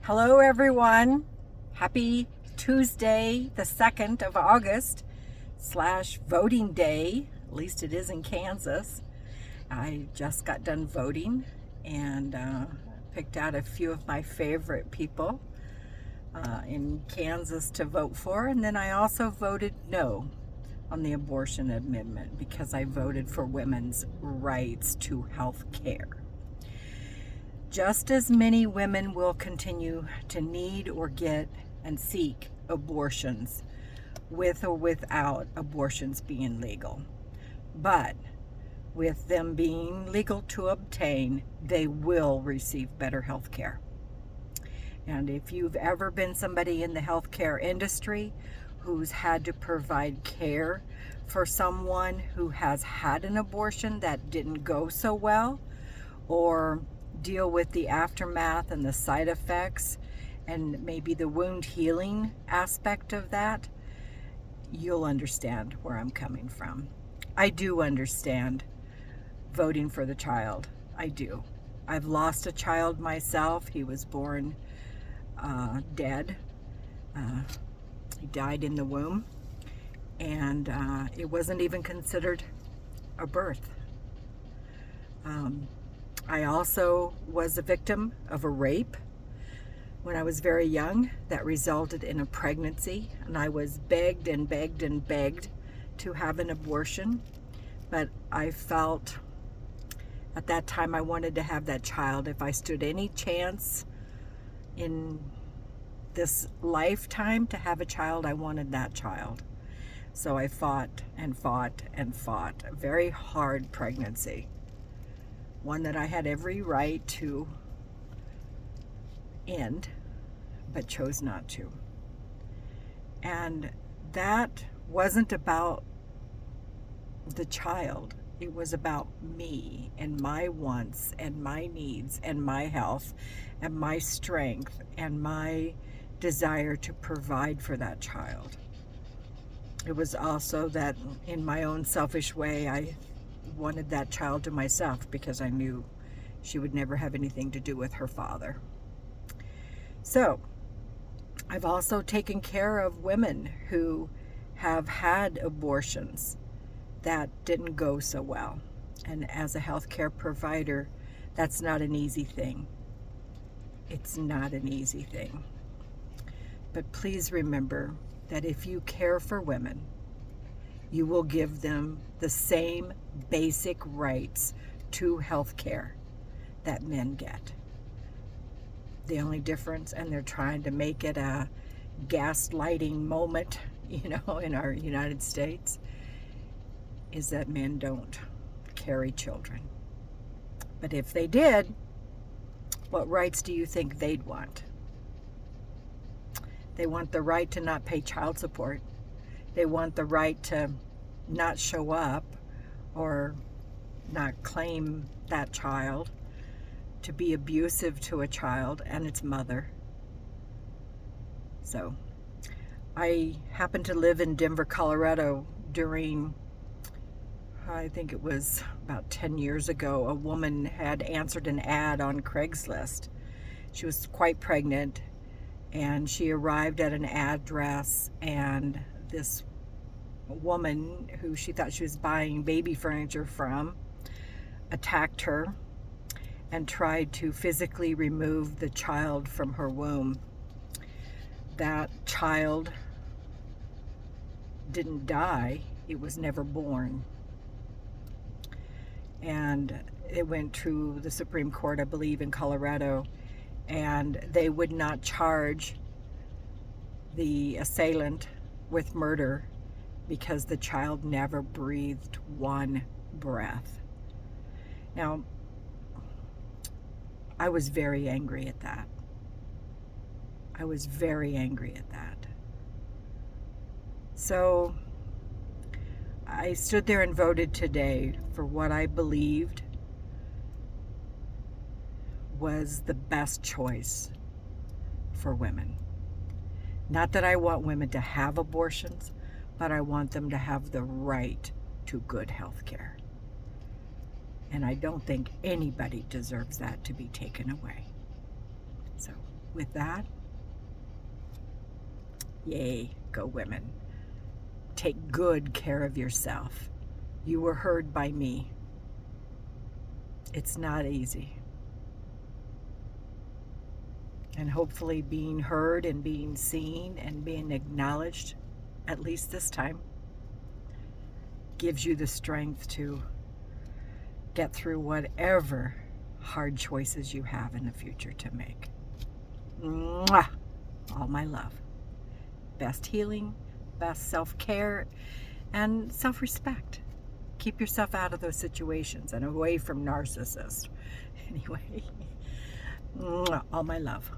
Hello, everyone. Happy Tuesday, the 2nd of August, slash voting day. At least it is in Kansas. I just got done voting and picked out a few of my favorite people in Kansas to vote for. And then I also voted no on the abortion amendment because I voted for women's rights to health care. Just as many women will continue to need or get and seek abortions, with or without abortions being legal. But with them being legal to obtain, they will receive better health care. And if you've ever been somebody in the healthcare industry who's had to provide care for someone who has had an abortion that didn't go so well, or deal with the aftermath and the side effects and maybe the wound healing aspect of that, you'll understand where I'm coming from. I do understand voting for the child. I do. I've lost a child myself. He was born dead. He died in the womb, and it wasn't even considered a birth. I also was a victim of a rape when I was very young that resulted in a pregnancy, and I was begged and begged and begged to have an abortion, but I felt at that time I wanted to have that child. If I stood any chance in this lifetime to have a child, I wanted that child. So I fought and fought and fought. A very hard pregnancy. One that I had every right to end, but chose not to. And that wasn't about the child. It was about me and my wants and my needs and my health and my strength and my desire to provide for that child. It was also that in my own selfish way, I wanted that child to myself because I knew she would never have anything to do with her father. So I've also taken care of women who have had abortions that didn't go so well. And as a healthcare provider, that's not an easy thing. It's not an easy thing. But please remember that if you care for women, you will give them the same basic rights to health care that men get. The only difference, and they're trying to make it a gaslighting moment, in our United States, is that men don't carry children. But if they did, what rights do you think they'd want? They want the right to not pay child support. They want the right to not show up or not claim that child, to be abusive to a child and its mother. So I happened to live in Denver, Colorado during, I think it was about 10 years ago. A woman had answered an ad on Craigslist. She was quite pregnant, and she arrived at an address, and this woman who she thought she was buying baby furniture from attacked her and tried to physically remove the child from her womb. That child didn't die. It was never born. And it went to the Supreme Court, I believe, in Colorado, and they would not charge the assailant with murder because the child never breathed one breath. Now, I was very angry at that. I was very angry at that. So I stood there and voted today for what I believed was the best choice for women. Not that I want women to have abortions, but I want them to have the right to good health care. And I don't think anybody deserves that to be taken away. So with that, yay, go women. Take good care of yourself. You were heard by me. It's not easy. And hopefully being heard and being seen and being acknowledged, at least this time, gives you the strength to get through whatever hard choices you have in the future to make. Mwah! All my love. Best healing, best self-care, and self-respect. Keep yourself out of those situations and away from narcissists. Anyway, mwah, all my love.